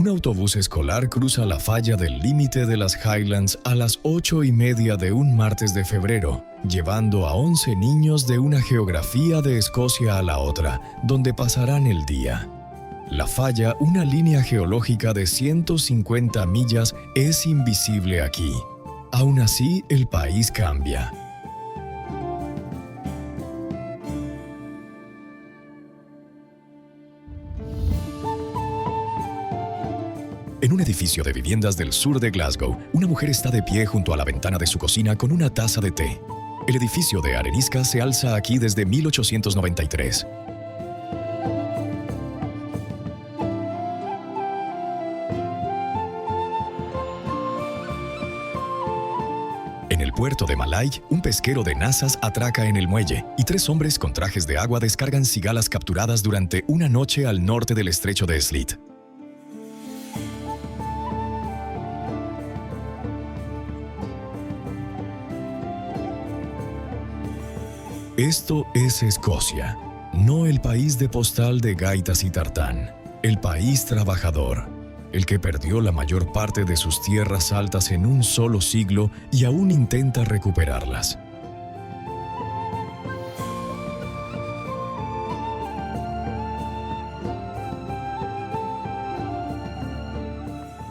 Un autobús escolar cruza la falla del límite de las Highlands a las 8:30 de un martes de febrero, llevando a 11 niños de una geografía de Escocia a la otra, donde pasarán el día. La falla, una línea geológica de 150 millas, es invisible aquí. Aún así, el país cambia. En un edificio de viviendas del sur de Glasgow, una mujer está de pie junto a la ventana de su cocina con una taza de té. El edificio de arenisca se alza aquí desde 1893. En el puerto de Malay, un pesquero de Nassas atraca en el muelle y 3 hombres con trajes de agua descargan cigalas capturadas durante una noche al norte del estrecho de Sleat. Esto es Escocia, no el país de postal de gaitas y tartán, el país trabajador, el que perdió la mayor parte de sus tierras altas en un solo siglo y aún intenta recuperarlas.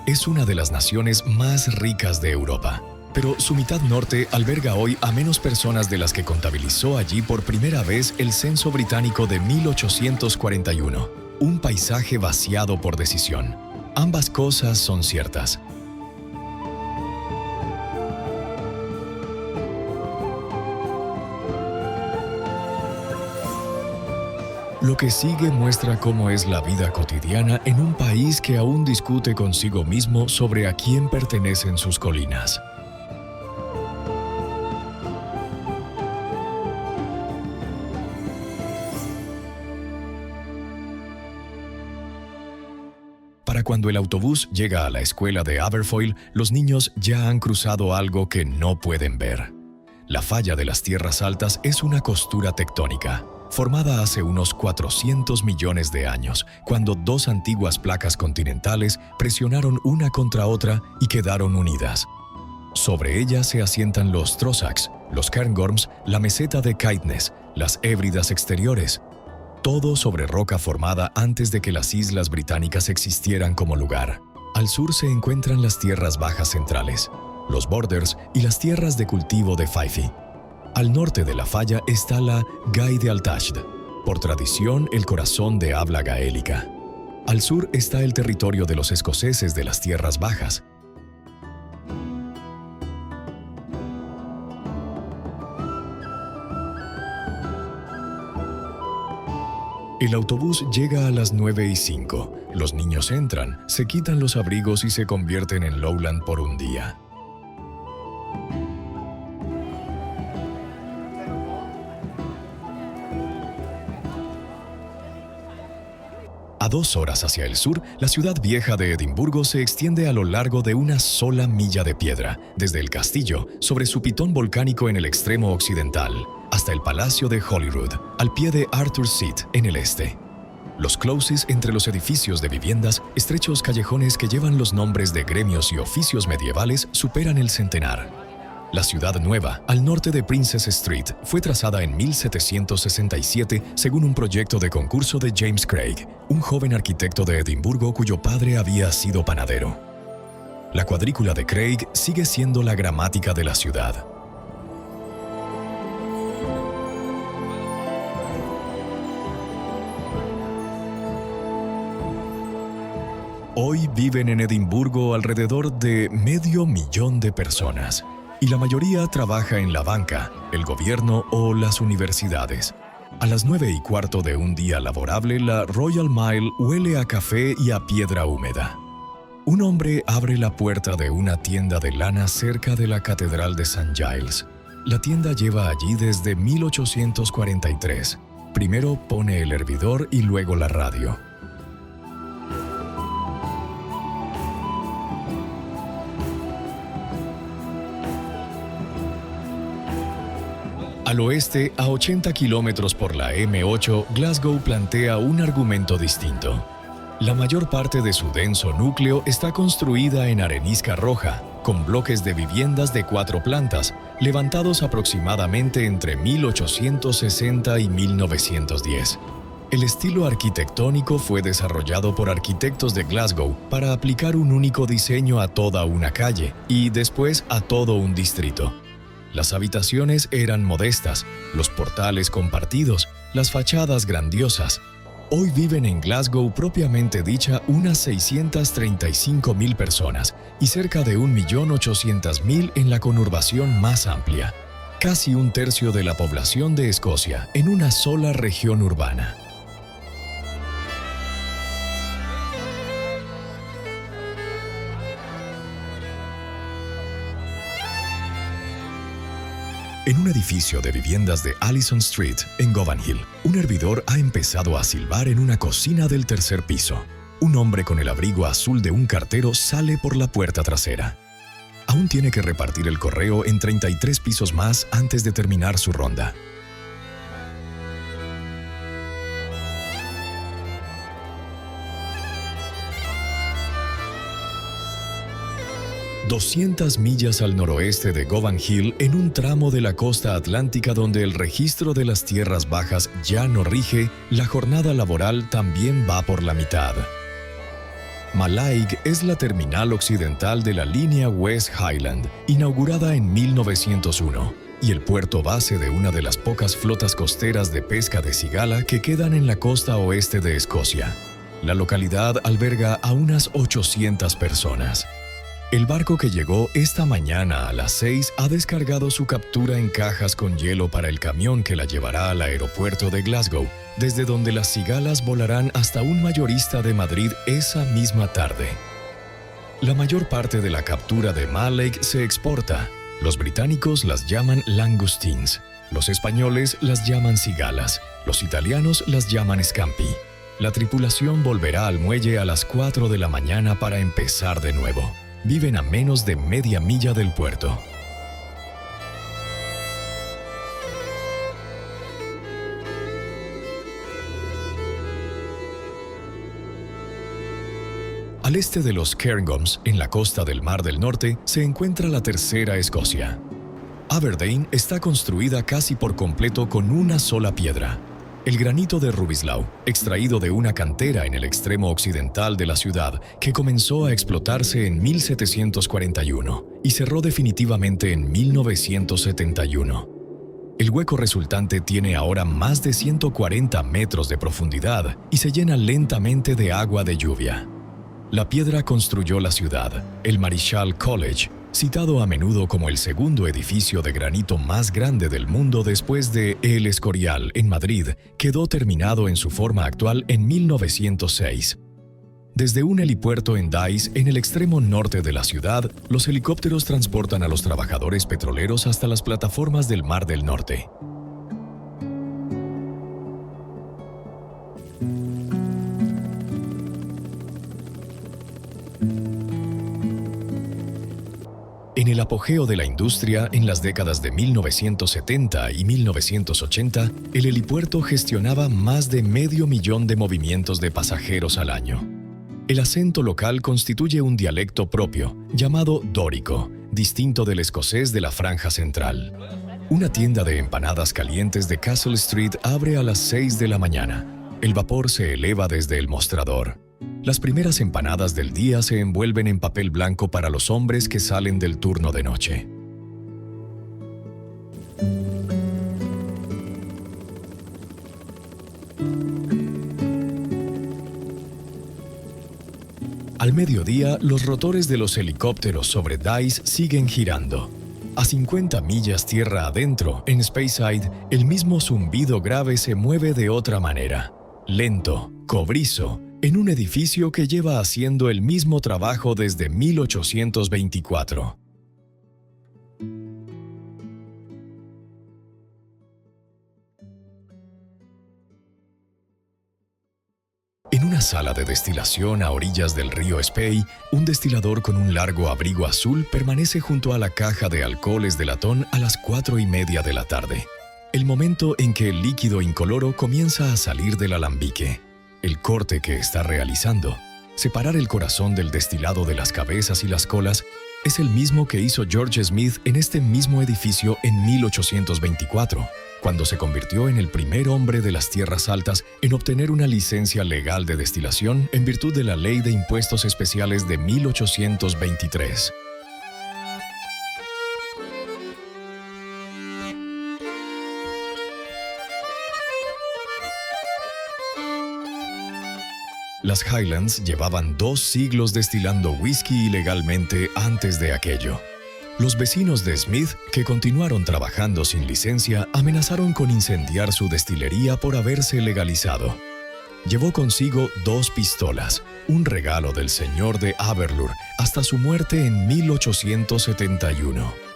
Es una de las naciones más ricas de Europa. Pero su mitad norte alberga hoy a menos personas de las que contabilizó allí por primera vez el censo británico de 1841. Un paisaje vaciado por decisión. Ambas cosas son ciertas. Lo que sigue muestra cómo es la vida cotidiana en un país que aún discute consigo mismo sobre a quién pertenecen sus colinas. Para cuando el autobús llega a la escuela de Aberfoyle, los niños ya han cruzado algo que no pueden ver. La falla de las tierras altas es una costura tectónica, formada hace unos 400 millones de años, cuando 2 antiguas placas continentales presionaron una contra otra y quedaron unidas. Sobre ellas se asientan los Trossachs, los Cairngorms, la meseta de Caithness, las Hébridas exteriores, todo sobre roca formada antes de que las islas británicas existieran como lugar. Al sur se encuentran las tierras bajas centrales, los Borders y las tierras de cultivo de Fife. Al norte de la falla está la Gay de Altashd, por tradición el corazón de habla gaélica. Al sur está el territorio de los escoceses de las tierras bajas. El autobús llega a las 9:05. Los niños entran, se quitan los abrigos y se convierten en Lowland por un día. A 2 horas hacia el sur, la ciudad vieja de Edimburgo se extiende a lo largo de una sola milla de piedra, desde el castillo, sobre su pitón volcánico en el extremo occidental, hasta el Palacio de Holyrood, al pie de Arthur's Seat, en el este. Los closes entre los edificios de viviendas, estrechos callejones que llevan los nombres de gremios y oficios medievales, superan el centenar. La ciudad nueva, al norte de Princess Street, fue trazada en 1767 según un proyecto de concurso de James Craig, un joven arquitecto de Edimburgo cuyo padre había sido panadero. La cuadrícula de Craig sigue siendo la gramática de la ciudad. Hoy viven en Edimburgo alrededor de 500,000 de personas, y la mayoría trabaja en la banca, el gobierno o las universidades. A las 9:15 de un día laborable, la Royal Mile huele a café y a piedra húmeda. Un hombre abre la puerta de una tienda de lana cerca de la Catedral de St. Giles. La tienda lleva allí desde 1843. Primero pone el hervidor y luego la radio. Al oeste, a 80 kilómetros por la M8, Glasgow plantea un argumento distinto. La mayor parte de su denso núcleo está construida en arenisca roja, con bloques de viviendas de 4 plantas, levantados aproximadamente entre 1860 y 1910. El estilo arquitectónico fue desarrollado por arquitectos de Glasgow para aplicar un único diseño a toda una calle y después a todo un distrito. Las habitaciones eran modestas, los portales compartidos, las fachadas grandiosas. Hoy viven en Glasgow propiamente dicha unas 635.000 personas y cerca de 1.800.000 en la conurbación más amplia. Casi un tercio de la población de Escocia en una sola región urbana. En un edificio de viviendas de Allison Street, en Govan Hill, un hervidor ha empezado a silbar en una cocina del tercer piso. Un hombre con el abrigo azul de un cartero sale por la puerta trasera. Aún tiene que repartir el correo en 33 pisos más antes de terminar su ronda. ...200 millas al noroeste de Govan Hill, en un tramo de la costa atlántica donde el registro de las tierras bajas ya no rige, la jornada laboral también va por la mitad. Mallaig es la terminal occidental de la línea West Highland, inaugurada en 1901, y el puerto base de una de las pocas flotas costeras de pesca de cigala que quedan en la costa oeste de Escocia. La localidad alberga a unas 800 personas. El barco que llegó esta mañana a las 6 ha descargado su captura en cajas con hielo para el camión que la llevará al aeropuerto de Glasgow, desde donde las cigalas volarán hasta un mayorista de Madrid esa misma tarde. La mayor parte de la captura de Mallaig se exporta. Los británicos las llaman langoustines, los españoles las llaman cigalas, los italianos las llaman scampi. La tripulación volverá al muelle a las 4 de la mañana para empezar de nuevo. Viven a menos de media milla del puerto. Al este de los Cairngorms, en la costa del Mar del Norte, se encuentra la tercera Escocia. Aberdeen está construida casi por completo con una sola piedra. El granito de Rubislaw, extraído de una cantera en el extremo occidental de la ciudad, que comenzó a explotarse en 1741 y cerró definitivamente en 1971. El hueco resultante tiene ahora más de 140 metros de profundidad y se llena lentamente de agua de lluvia. La piedra construyó la ciudad, el Marischal College, citado a menudo como el segundo edificio de granito más grande del mundo después de El Escorial, en Madrid, quedó terminado en su forma actual en 1906. Desde un helipuerto en Dice, en el extremo norte de la ciudad, los helicópteros transportan a los trabajadores petroleros hasta las plataformas del Mar del Norte. En el apogeo de la industria, en las décadas de 1970 y 1980, el helipuerto gestionaba más de 500.000 de movimientos de pasajeros al año. El acento local constituye un dialecto propio, llamado dórico, distinto del escocés de la franja central. Una tienda de empanadas calientes de Castle Street abre a las 6 de la mañana. El vapor se eleva desde el mostrador. Las primeras empanadas del día se envuelven en papel blanco para los hombres que salen del turno de noche. Al mediodía, los rotores de los helicópteros sobre Dice siguen girando. A 50 millas tierra adentro, en Speyside, el mismo zumbido grave se mueve de otra manera. Lento, cobrizo, en un edificio que lleva haciendo el mismo trabajo desde 1824. En una sala de destilación a orillas del río Spey, un destilador con un largo abrigo azul permanece junto a la caja de alcoholes de latón a las 4:30 de la tarde, el momento en que el líquido incoloro comienza a salir del alambique. El corte que está realizando, separar el corazón del destilado de las cabezas y las colas, es el mismo que hizo George Smith en este mismo edificio en 1824, cuando se convirtió en el primer hombre de las tierras altas en obtener una licencia legal de destilación en virtud de la Ley de Impuestos Especiales de 1823. Las Highlands llevaban 2 siglos destilando whisky ilegalmente antes de aquello. Los vecinos de Smith, que continuaron trabajando sin licencia, amenazaron con incendiar su destilería por haberse legalizado. Llevó consigo 2 pistolas, un regalo del señor de Aberlour, hasta su muerte en 1871.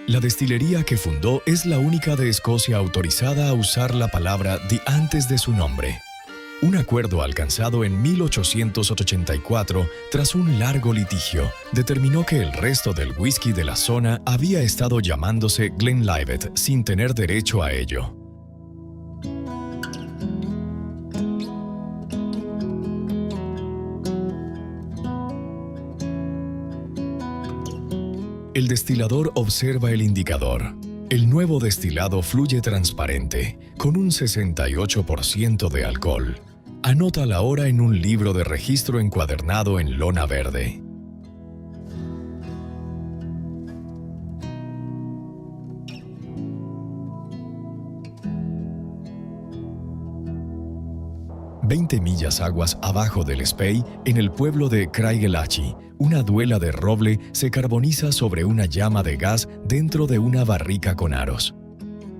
La destilería que fundó es la única de Escocia autorizada a usar la palabra "the" antes de su nombre. Un acuerdo alcanzado en 1884, tras un largo litigio, determinó que el resto del whisky de la zona había estado llamándose Glenlivet sin tener derecho a ello. El destilador observa el indicador. El nuevo destilado fluye transparente, con un 68% de alcohol. Anota la hora en un libro de registro encuadernado en lona verde. «20 millas aguas abajo del Spey, en el pueblo de Craigelachie, una duela de roble se carboniza sobre una llama de gas dentro de una barrica con aros.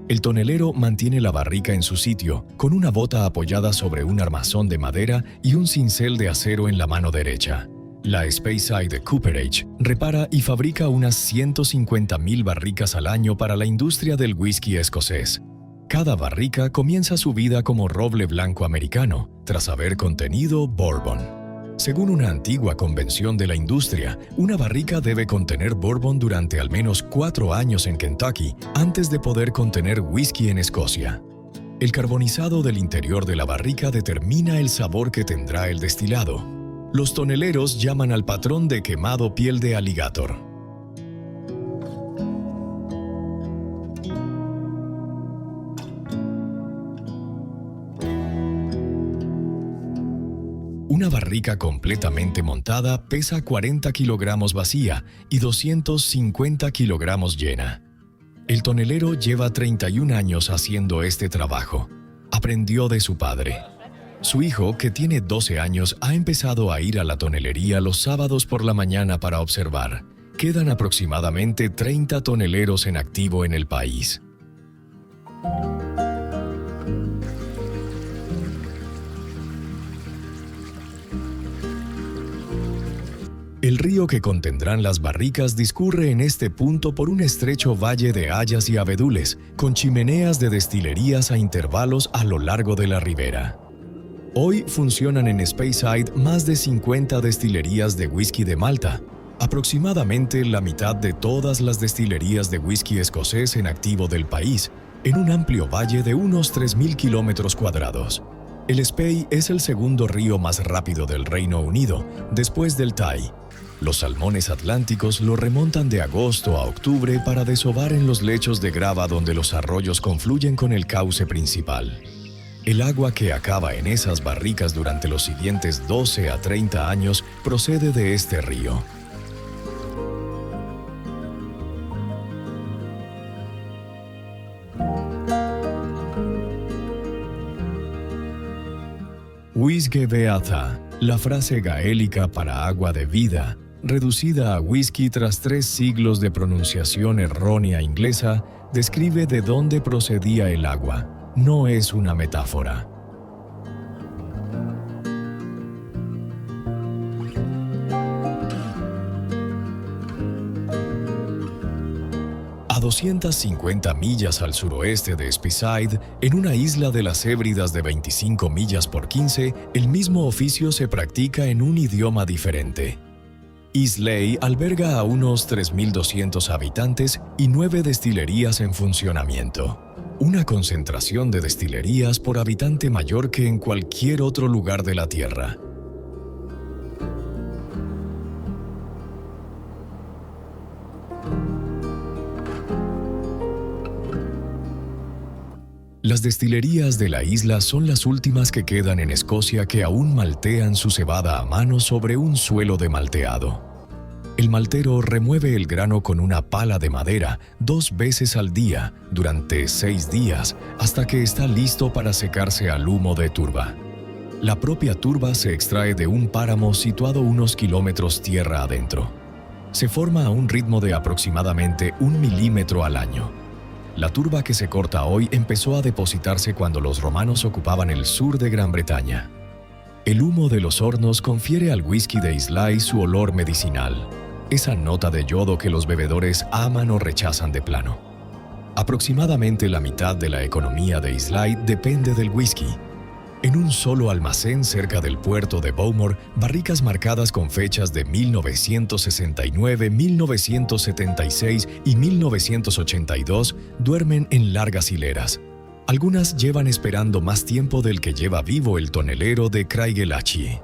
El tonelero mantiene la barrica en su sitio, con una bota apoyada sobre un armazón de madera y un cincel de acero en la mano derecha. La Speyside Cooperage repara y fabrica unas 150.000 barricas al año para la industria del whisky escocés. Cada barrica comienza su vida como roble blanco americano, tras haber contenido bourbon. Según una antigua convención de la industria, una barrica debe contener bourbon durante al menos 4 años en Kentucky antes de poder contener whisky en Escocia. El carbonizado del interior de la barrica determina el sabor que tendrá el destilado. Los toneleros llaman al patrón de quemado piel de alligator. Una barrica completamente montada pesa 40 kilogramos vacía y 250 kilogramos llena. El tonelero lleva 31 años haciendo este trabajo. Aprendió de su padre. Su hijo, que tiene 12 años, ha empezado a ir a la tonelería los sábados por la mañana para observar. Quedan aproximadamente 30 toneleros en activo en el país. El río que contendrán las barricas discurre en este punto por un estrecho valle de hayas y abedules, con chimeneas de destilerías a intervalos a lo largo de la ribera. Hoy funcionan en Speyside más de 50 destilerías de whisky de Malta, aproximadamente la mitad de todas las destilerías de whisky escocés en activo del país, en un amplio valle de unos 3.000 kilómetros cuadrados. El Spey es el segundo río más rápido del Reino Unido, después del Tay. Los salmones atlánticos lo remontan de agosto a octubre para desovar en los lechos de grava donde los arroyos confluyen con el cauce principal. El agua que acaba en esas barricas durante los siguientes 12 a 30 años procede de este río. Uisge Beata, la frase gaélica para agua de vida, reducida a whisky tras 3 siglos de pronunciación errónea inglesa, describe de dónde procedía el agua. No es una metáfora. A 250 millas al suroeste de Speyside, en una isla de las Hébridas de 25 millas por 15, el mismo oficio se practica en un idioma diferente. Islay alberga a unos 3.200 habitantes y 9 destilerías en funcionamiento. Una concentración de destilerías por habitante mayor que en cualquier otro lugar de la Tierra. Las destilerías de la isla son las últimas que quedan en Escocia que aún maltean su cebada a mano sobre un suelo de malteado. El maltero remueve el grano con una pala de madera 2 veces al día durante 6 días hasta que está listo para secarse al humo de turba. La propia turba se extrae de un páramo situado unos kilómetros tierra adentro. Se forma a un ritmo de aproximadamente 1 milímetro al año. La turba que se corta hoy empezó a depositarse cuando los romanos ocupaban el sur de Gran Bretaña. El humo de los hornos confiere al whisky de Islay su olor medicinal, esa nota de yodo que los bebedores aman o rechazan de plano. Aproximadamente la mitad de la economía de Islay depende del whisky. En un solo almacén cerca del puerto de Bowmore, barricas marcadas con fechas de 1969, 1976 y 1982 duermen en largas hileras. Algunas llevan esperando más tiempo del que lleva vivo el tonelero de Craigelachie.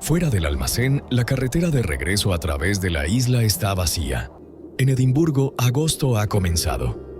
Fuera del almacén, la carretera de regreso a través de la isla está vacía. En Edimburgo, agosto ha comenzado.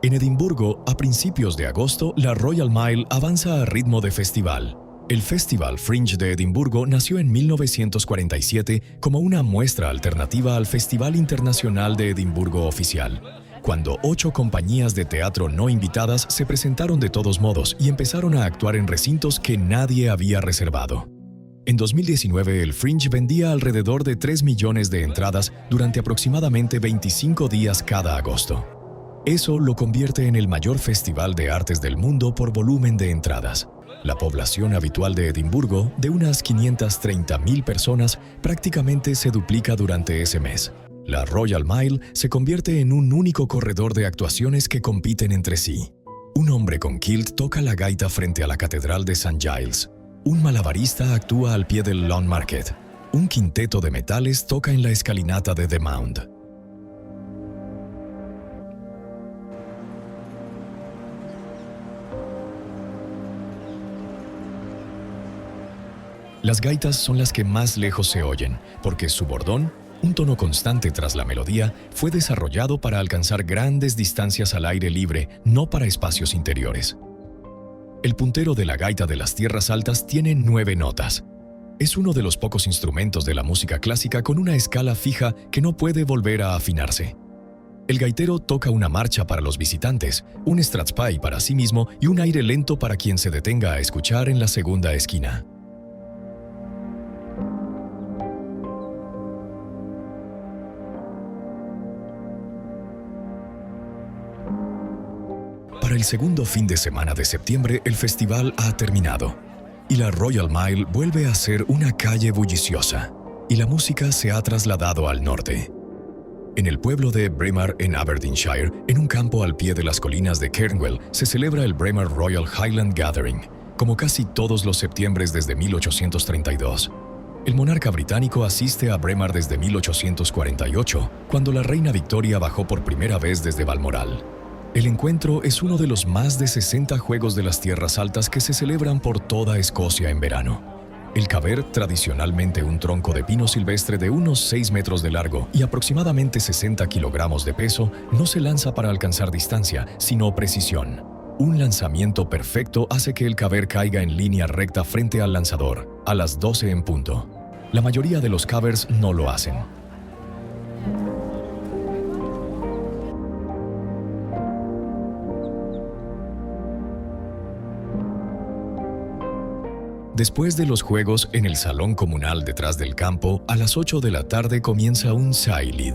En Edimburgo, a principios de agosto, la Royal Mile avanza a ritmo de festival. El Festival Fringe de Edimburgo nació en 1947 como una muestra alternativa al Festival Internacional de Edimburgo oficial, cuando 8 compañías de teatro no invitadas se presentaron de todos modos y empezaron a actuar en recintos que nadie había reservado. En 2019, el Fringe vendía alrededor de 3 millones de entradas durante aproximadamente 25 días cada agosto. Eso lo convierte en el mayor festival de artes del mundo por volumen de entradas. La población habitual de Edimburgo, de unas 530,000 personas, prácticamente se duplica durante ese mes. La Royal Mile se convierte en un único corredor de actuaciones que compiten entre sí. Un hombre con kilt toca la gaita frente a la Catedral de St. Giles. Un malabarista actúa al pie del Lawn Market. Un quinteto de metales toca en la escalinata de The Mound. Las gaitas son las que más lejos se oyen, porque su bordón, un tono constante tras la melodía, fue desarrollado para alcanzar grandes distancias al aire libre, no para espacios interiores. El puntero de la gaita de las tierras altas tiene 9 notas. Es uno de los pocos instrumentos de la música clásica con una escala fija que no puede volver a afinarse. El gaitero toca una marcha para los visitantes, un strathspey para sí mismo y un aire lento para quien se detenga a escuchar en la segunda esquina. Para el segundo fin de semana de septiembre, el festival ha terminado y la Royal Mile vuelve a ser una calle bulliciosa y la música se ha trasladado al norte. En el pueblo de Braemar, en Aberdeenshire, en un campo al pie de las colinas de Cairnwell, se celebra el Braemar Royal Highland Gathering, como casi todos los septiembres desde 1832. El monarca británico asiste a Braemar desde 1848, cuando la reina Victoria bajó por primera vez desde Balmoral. El encuentro es uno de los más de 60 Juegos de las Tierras Altas que se celebran por toda Escocia en verano. El caber, tradicionalmente un tronco de pino silvestre de unos 6 metros de largo y aproximadamente 60 kilogramos de peso, no se lanza para alcanzar distancia, sino precisión. Un lanzamiento perfecto hace que el caber caiga en línea recta frente al lanzador, a las 12 en punto. La mayoría de los cavers no lo hacen. Después de los juegos, en el salón comunal detrás del campo, a las 8 de la tarde comienza un Sailid,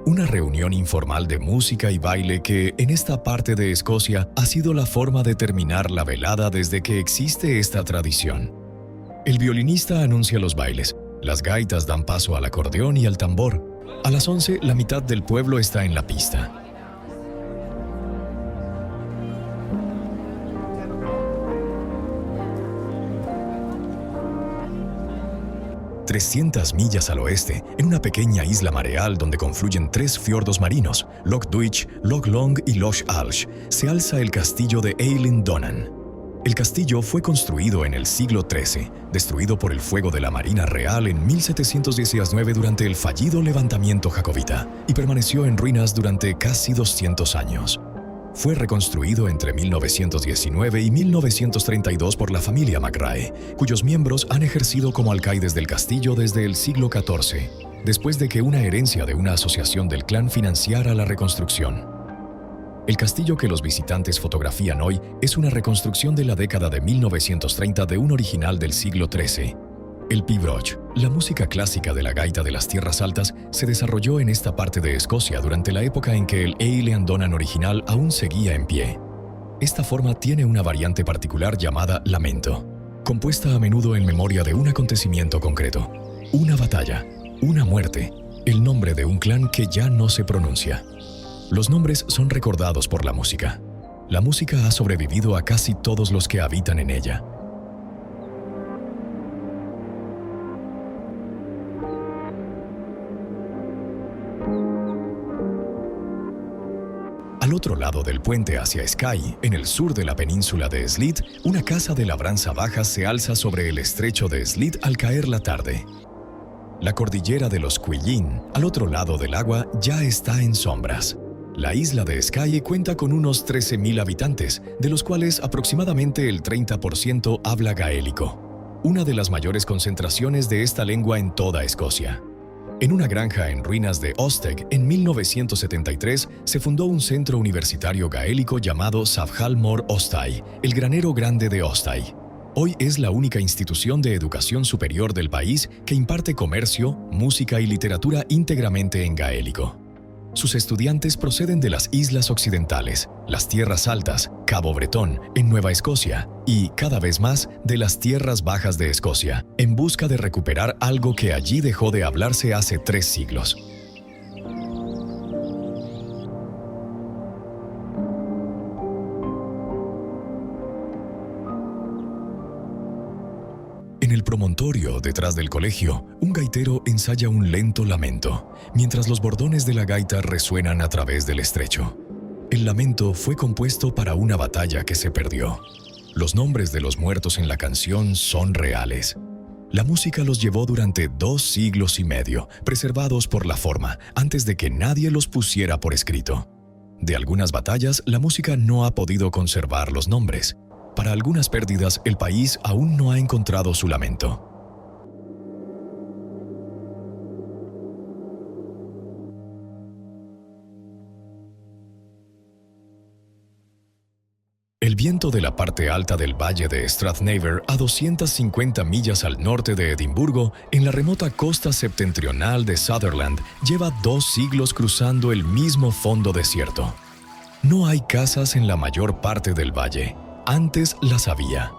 una reunión informal de música y baile que, en esta parte de Escocia, ha sido la forma de terminar la velada desde que existe esta tradición. El violinista anuncia los bailes, las gaitas dan paso al acordeón y al tambor. A las 11, la mitad del pueblo está en la pista. 300 millas al oeste, en una pequeña isla mareal donde confluyen 3 fiordos marinos, Loch Duich, Loch Long y Loch Alsh, se alza el castillo de Eilean Donan. El castillo fue construido en el siglo XIII, destruido por el fuego de la Marina Real en 1719 durante el fallido levantamiento jacobita, y permaneció en ruinas durante casi 200 años. Fue reconstruido entre 1919 y 1932 por la familia McRae, cuyos miembros han ejercido como alcaides del castillo desde el siglo XIV, después de que una herencia de una asociación del clan financiara la reconstrucción. El castillo que los visitantes fotografían hoy es una reconstrucción de la década de 1930 de un original del siglo XIII. El pibroch, la música clásica de la gaita de las tierras altas, se desarrolló en esta parte de Escocia durante la época en que el Eilean Donan original aún seguía en pie. Esta forma tiene una variante particular llamada lamento, compuesta a menudo en memoria de un acontecimiento concreto, una batalla, una muerte, el nombre de un clan que ya no se pronuncia. Los nombres son recordados por la música. La música ha sobrevivido a casi todos los que habitan en ella. Al otro lado del puente hacia Skye, en el sur de la península de Sleat, una casa de labranza baja se alza sobre el estrecho de Sleat al caer la tarde. La cordillera de los Cuillin, al otro lado del agua, ya está en sombras. La isla de Skye cuenta con unos 13.000 habitantes, de los cuales aproximadamente el 30% habla gaélico, una de las mayores concentraciones de esta lengua en toda Escocia. En una granja en ruinas de Osteg, en 1973, se fundó un centro universitario gaélico llamado Safhall Mor Ostay, el granero grande de Ostay. Hoy es la única institución de educación superior del país que imparte comercio, música y literatura íntegramente en gaélico. Sus estudiantes proceden de las islas occidentales, las tierras altas, Cabo Bretón, en Nueva Escocia, y, cada vez más, de las tierras bajas de Escocia, en busca de recuperar algo que allí dejó de hablarse hace 3 siglos. En el promontorio, detrás del colegio, un gaitero ensaya un lento lamento, mientras los bordones de la gaita resuenan a través del estrecho. El lamento fue compuesto para una batalla que se perdió. Los nombres de los muertos en la canción son reales. La música los llevó durante 2 siglos y medio, preservados por la forma, antes de que nadie los pusiera por escrito. De algunas batallas, la música no ha podido conservar los nombres. Para algunas pérdidas, el país aún no ha encontrado su lamento. El viento de la parte alta del valle de Strathnaver, a 250 millas al norte de Edimburgo, en la remota costa septentrional de Sutherland, lleva 2 siglos cruzando el mismo fondo desierto. No hay casas en la mayor parte del valle. Antes las había.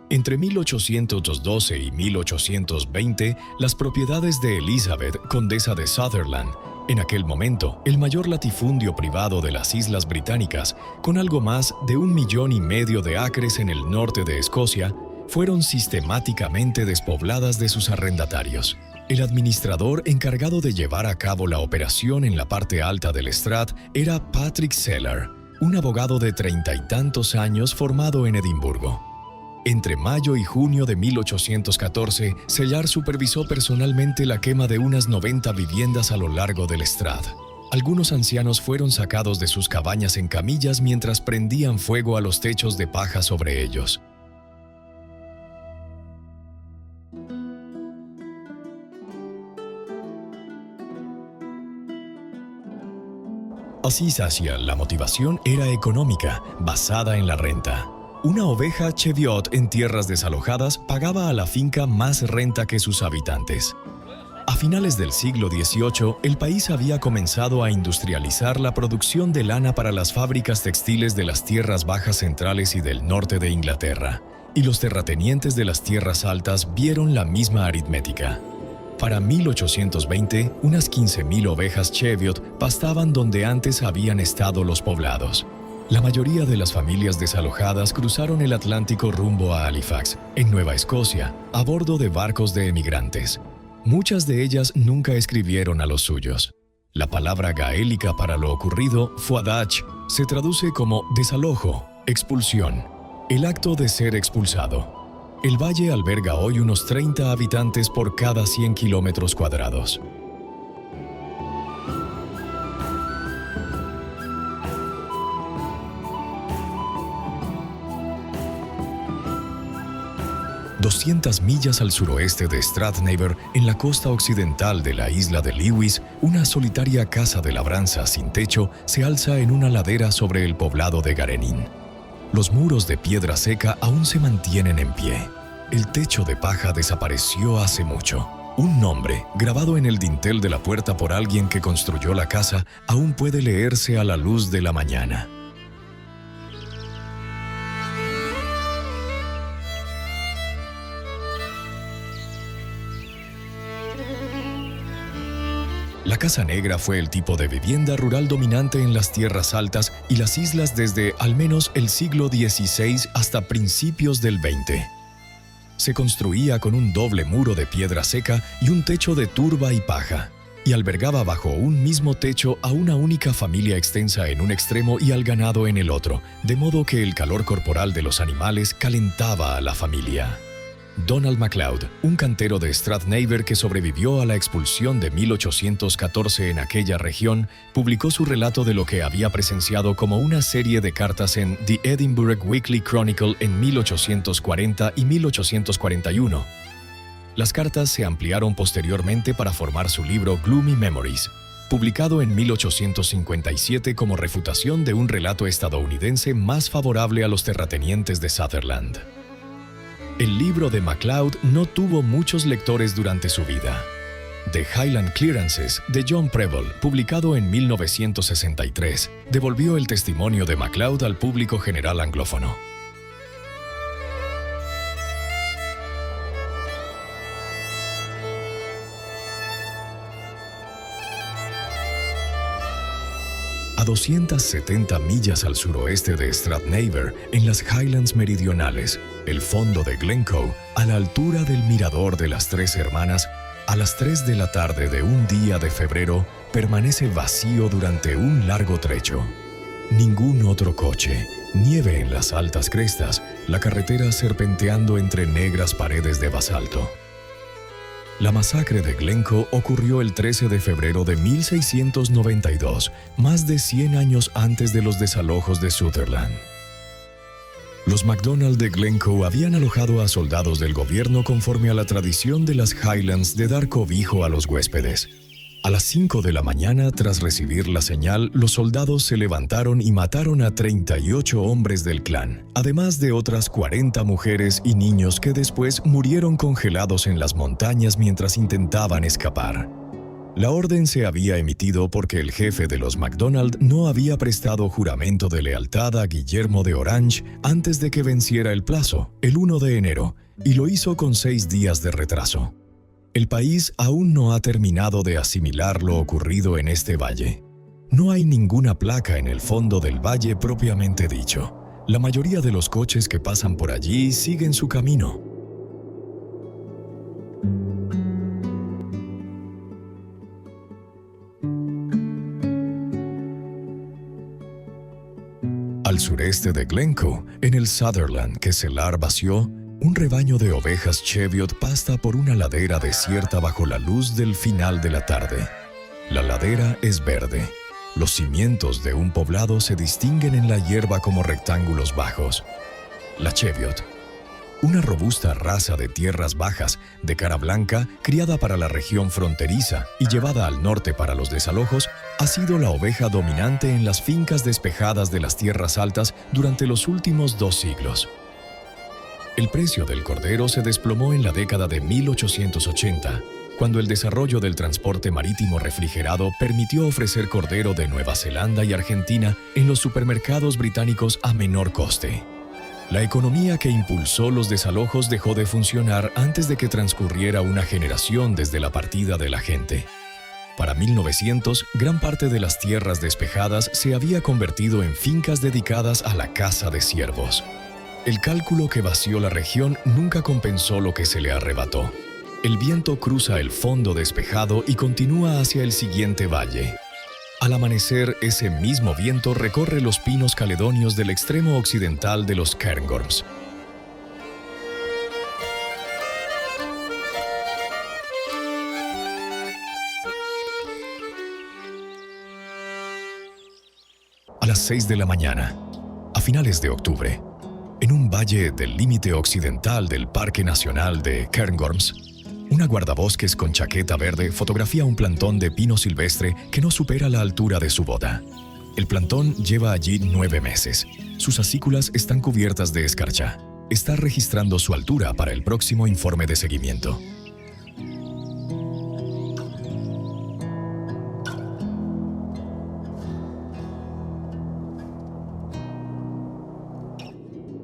Entre 1812 y 1820, las propiedades de Elizabeth, condesa de Sutherland, en aquel momento el mayor latifundio privado de las Islas Británicas, con algo más de 1,5 millones de acres en el norte de Escocia, fueron sistemáticamente despobladas de sus arrendatarios. El administrador encargado de llevar a cabo la operación en la parte alta del Strat era Patrick Sellar, un abogado de 30 y tantos años formado en Edimburgo. Entre mayo y junio de 1814, Sellar supervisó personalmente la quema de unas 90 viviendas a lo largo del Strat. Algunos ancianos fueron sacados de sus cabañas en camillas mientras prendían fuego a los techos de paja sobre ellos. Así sacia, la motivación era económica, basada en la renta. Una oveja Cheviot en tierras desalojadas pagaba a la finca más renta que sus habitantes. A finales del siglo XVIII, el país había comenzado a industrializar la producción de lana para las fábricas textiles de las tierras bajas centrales y del norte de Inglaterra, y los terratenientes de las tierras altas vieron la misma aritmética. Para 1820, unas 15.000 ovejas Cheviot pastaban donde antes habían estado los poblados. La mayoría de las familias desalojadas cruzaron el Atlántico rumbo a Halifax, en Nueva Escocia, a bordo de barcos de emigrantes. Muchas de ellas nunca escribieron a los suyos. La palabra gaélica para lo ocurrido, fuadach, se traduce como desalojo, expulsión, el acto de ser expulsado. El valle alberga hoy unos 30 habitantes por cada 100 kilómetros cuadrados. ...200 millas al suroeste de Strathnaver, en la costa occidental de la isla de Lewis, una solitaria casa de labranza sin techo se alza en una ladera sobre el poblado de Garenin. Los muros de piedra seca aún se mantienen en pie. El techo de paja desapareció hace mucho. Un nombre, grabado en el dintel de la puerta por alguien que construyó la casa, aún puede leerse a la luz de la mañana. La Casa Negra fue el tipo de vivienda rural dominante en las tierras altas y las islas desde al menos el siglo XVI hasta principios del XX. Se construía con un doble muro de piedra seca y un techo de turba y paja, y albergaba bajo un mismo techo a una única familia extensa en un extremo y al ganado en el otro, de modo que el calor corporal de los animales calentaba a la familia. Donald MacLeod, un cantero de Strathnaver que sobrevivió a la expulsión de 1814 en aquella región, publicó su relato de lo que había presenciado como una serie de cartas en The Edinburgh Weekly Chronicle en 1840 y 1841. Las cartas se ampliaron posteriormente para formar su libro Gloomy Memories, publicado en 1857 como refutación de un relato estadounidense más favorable a los terratenientes de Sutherland. El libro de MacLeod no tuvo muchos lectores durante su vida. The Highland Clearances, de John Preble, publicado en 1963, devolvió el testimonio de MacLeod al público general anglófono. A 270 millas al suroeste de Strathnaver, en las Highlands meridionales, el fondo de Glencoe, a la altura del mirador de las Tres Hermanas, a las 3 de la tarde de un día de febrero, permanece vacío durante un largo trecho. Ningún otro coche, nieve en las altas crestas, la carretera serpenteando entre negras paredes de basalto. La masacre de Glencoe ocurrió el 13 de febrero de 1692, más de 100 años antes de los desalojos de Sutherland. Los MacDonald de Glencoe habían alojado a soldados del gobierno conforme a la tradición de las Highlands de dar cobijo a los huéspedes. A las 5 de la mañana, tras recibir la señal, los soldados se levantaron y mataron a 38 hombres del clan, además de otras 40 mujeres y niños que después murieron congelados en las montañas mientras intentaban escapar. La orden se había emitido porque el jefe de los MacDonald no había prestado juramento de lealtad a Guillermo de Orange antes de que venciera el plazo, el 1 de enero, y lo hizo con 6 días de retraso. El país aún no ha terminado de asimilar lo ocurrido en este valle. No hay ninguna placa en el fondo del valle propiamente dicho. La mayoría de los coches que pasan por allí siguen su camino. Al sureste de Glencoe, en el Sutherland que Cellar vació, un rebaño de ovejas Cheviot pasta por una ladera desierta bajo la luz del final de la tarde. La ladera es verde. Los cimientos de un poblado se distinguen en la hierba como rectángulos bajos. La Cheviot, una robusta raza de tierras bajas, de cara blanca, criada para la región fronteriza y llevada al norte para los desalojos, ha sido la oveja dominante en las fincas despejadas de las tierras altas durante los últimos 2 siglos. El precio del cordero se desplomó en la década de 1880, cuando el desarrollo del transporte marítimo refrigerado permitió ofrecer cordero de Nueva Zelanda y Argentina en los supermercados británicos a menor coste. La economía que impulsó los desalojos dejó de funcionar antes de que transcurriera una generación desde la partida de la gente. Para 1900, gran parte de las tierras despejadas se había convertido en fincas dedicadas a la caza de ciervos. El cálculo que vació la región nunca compensó lo que se le arrebató. El viento cruza el fondo despejado y continúa hacia el siguiente valle. Al amanecer, ese mismo viento recorre los pinos caledonios del extremo occidental de los Cairngorms. A las 6 de la mañana, a finales de octubre, en un valle del límite occidental del Parque Nacional de Cairngorms, una guardabosques con chaqueta verde fotografía un plantón de pino silvestre que no supera la altura de su bota. El plantón lleva allí 9 meses. Sus acículas están cubiertas de escarcha. Está registrando su altura para el próximo informe de seguimiento.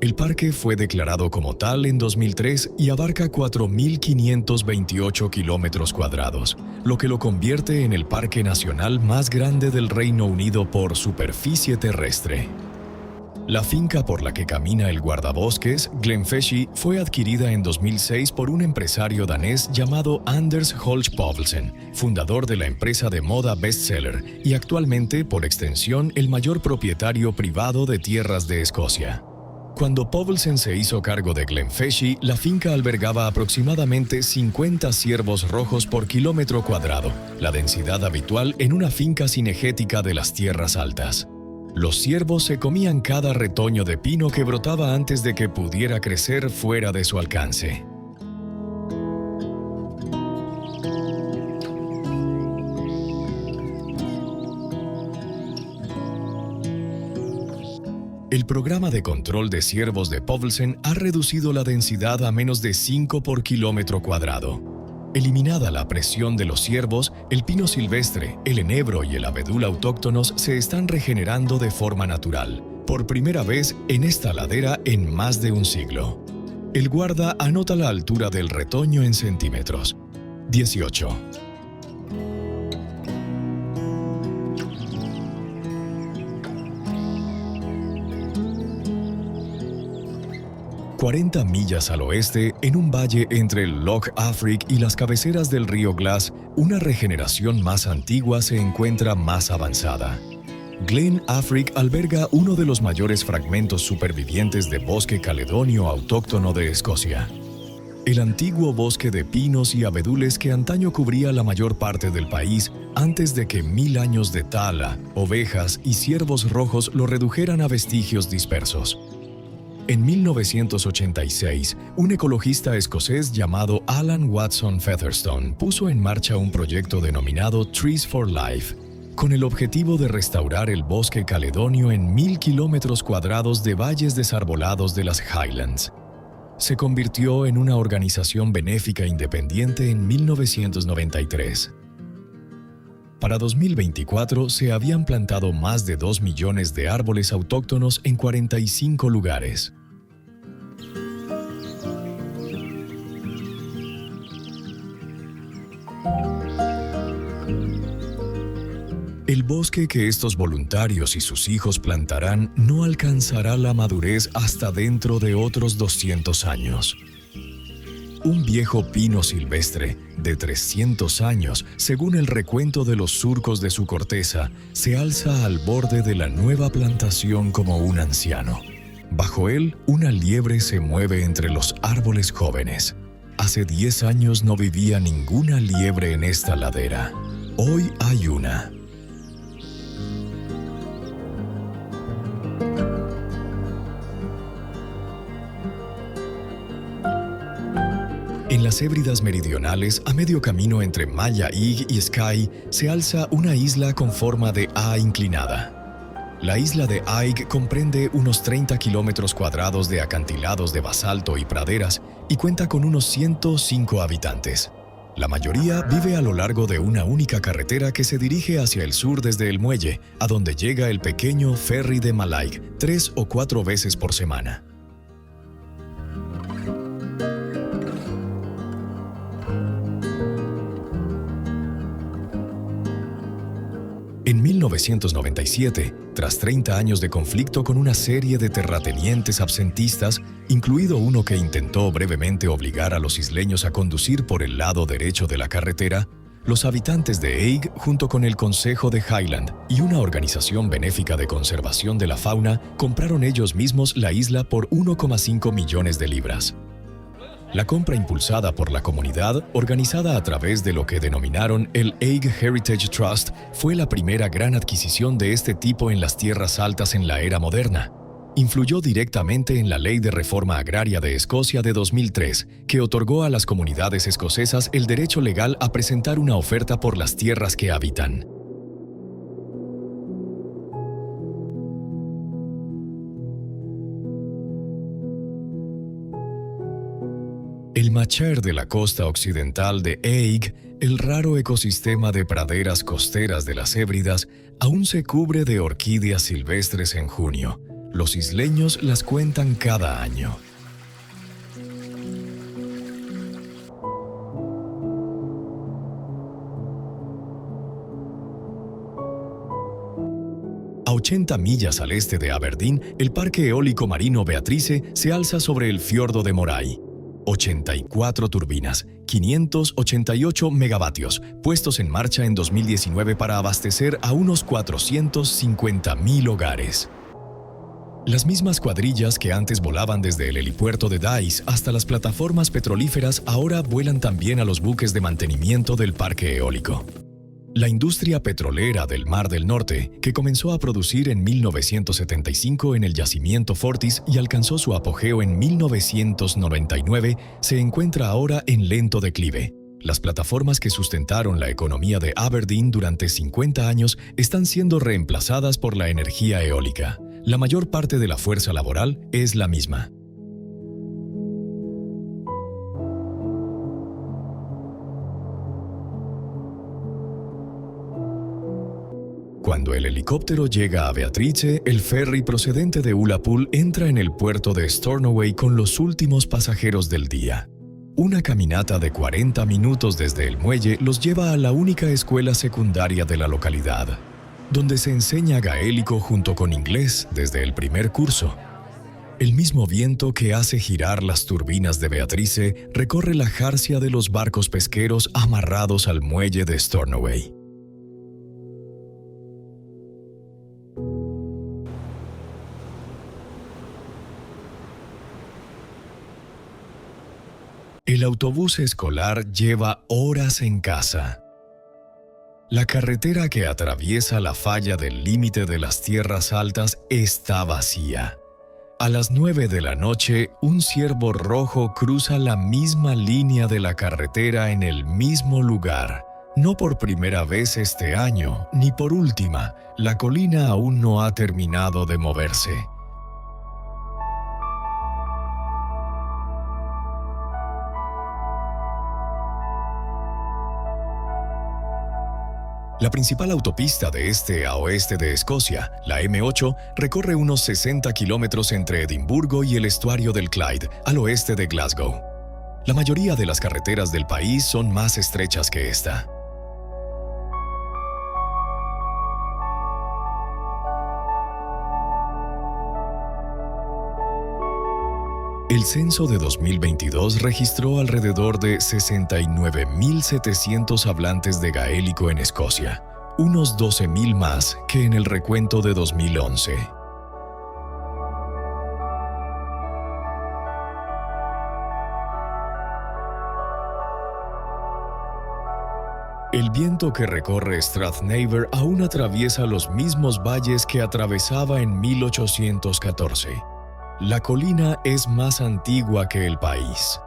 El parque fue declarado como tal en 2003 y abarca 4.528 kilómetros cuadrados, lo que lo convierte en el parque nacional más grande del Reino Unido por superficie terrestre. La finca por la que camina el guardabosques, Glenfeshie, fue adquirida en 2006 por un empresario danés llamado Anders Holch Povelsen, fundador de la empresa de moda Bestseller y actualmente, por extensión, el mayor propietario privado de tierras de Escocia. Cuando Povelsen se hizo cargo de Glenfeshie, la finca albergaba aproximadamente 50 ciervos rojos por kilómetro cuadrado, la densidad habitual en una finca cinegética de las tierras altas. Los ciervos se comían cada retoño de pino que brotaba antes de que pudiera crecer fuera de su alcance. El programa de control de ciervos de Povelsen ha reducido la densidad a menos de 5 por kilómetro cuadrado. Eliminada la presión de los ciervos, el pino silvestre, el enebro y el abedul autóctonos se están regenerando de forma natural, por primera vez en esta ladera en más de un siglo. El guarda anota la altura del retoño en centímetros. 18. ...40 millas al oeste, en un valle entre el Loch Affric y las cabeceras del río Glass, una regeneración más antigua se encuentra más avanzada. Glen Affric alberga uno de los mayores fragmentos supervivientes de bosque caledonio autóctono de Escocia. El antiguo bosque de pinos y abedules que antaño cubría la mayor parte del país antes de que 1000 años de tala, ovejas y ciervos rojos lo redujeran a vestigios dispersos. En 1986, un ecologista escocés llamado Alan Watson Featherstone puso en marcha un proyecto denominado Trees for Life, con el objetivo de restaurar el bosque caledonio en 1000 kilómetros cuadrados de valles desarbolados de las Highlands. Se convirtió en una organización benéfica independiente en 1993. Para 2024 se habían plantado más de 2 millones de árboles autóctonos en 45 lugares. El bosque que estos voluntarios y sus hijos plantarán no alcanzará la madurez hasta dentro de otros 200 años. Un viejo pino silvestre de 300 años, según el recuento de los surcos de su corteza, se alza al borde de la nueva plantación como un anciano. Bajo él, una liebre se mueve entre los árboles jóvenes. Hace 10 años no vivía ninguna liebre en esta ladera. Hoy hay una. En las Hébridas meridionales, a medio camino entre Maya Ig y Skye, se alza una isla con forma de A inclinada. La isla de Aig comprende unos 30 kilómetros cuadrados de acantilados de basalto y praderas y cuenta con unos 105 habitantes. La mayoría vive a lo largo de una única carretera que se dirige hacia el sur desde el muelle, a donde llega el pequeño ferry de Mallaig 3 o 4 veces por semana. 1997, tras 30 años de conflicto con una serie de terratenientes absentistas, incluido uno que intentó brevemente obligar a los isleños a conducir por el lado derecho de la carretera, los habitantes de Eigg, junto con el Consejo de Highland y una organización benéfica de conservación de la fauna, compraron ellos mismos la isla por 1,5 millones de libras. La compra impulsada por la comunidad, organizada a través de lo que denominaron el Eigg Heritage Trust, fue la primera gran adquisición de este tipo en las tierras altas en la era moderna. Influyó directamente en la Ley de Reforma Agraria de Escocia de 2003, que otorgó a las comunidades escocesas el derecho legal a presentar una oferta por las tierras que habitan. El Machair de la costa occidental de Eigg, el raro ecosistema de praderas costeras de las Hébridas, aún se cubre de orquídeas silvestres en junio. Los isleños las cuentan cada año. A 80 millas al este de Aberdeen, el Parque Eólico Marino Beatrice se alza sobre el fiordo de Moray. 84 turbinas, 588 megavatios, puestos en marcha en 2019 para abastecer a unos 450,000 hogares. Las mismas cuadrillas que antes volaban desde el helipuerto de Dyce hasta las plataformas petrolíferas ahora vuelan también a los buques de mantenimiento del parque eólico. La industria petrolera del Mar del Norte, que comenzó a producir en 1975 en el yacimiento Fortis y alcanzó su apogeo en 1999, se encuentra ahora en lento declive. Las plataformas que sustentaron la economía de Aberdeen durante 50 años están siendo reemplazadas por la energía eólica. La mayor parte de la fuerza laboral es la misma. Cuando el helicóptero llega a Beatrice, el ferry procedente de Ullapool entra en el puerto de Stornoway con los últimos pasajeros del día. Una caminata de 40 minutos desde el muelle los lleva a la única escuela secundaria de la localidad, donde se enseña gaélico junto con inglés desde el primer curso. El mismo viento que hace girar las turbinas de Beatrice recorre la jarcia de los barcos pesqueros amarrados al muelle de Stornoway. El autobús escolar lleva horas en casa. La carretera que atraviesa la falla del límite de las tierras altas está vacía. A las 9 de la noche, un ciervo rojo cruza la misma línea de la carretera en el mismo lugar. No por primera vez este año, ni por última, la colina aún no ha terminado de moverse. La principal autopista de este a oeste de Escocia, la M8, recorre unos 60 kilómetros entre Edimburgo y el estuario del Clyde, al oeste de Glasgow. La mayoría de las carreteras del país son más estrechas que esta. El censo de 2022 registró alrededor de 69,700 hablantes de gaélico en Escocia, unos 12,000 más que en el recuento de 2011. El viento que recorre Strathnaver aún atraviesa los mismos valles que atravesaba en 1814. La colina es más antigua que el país.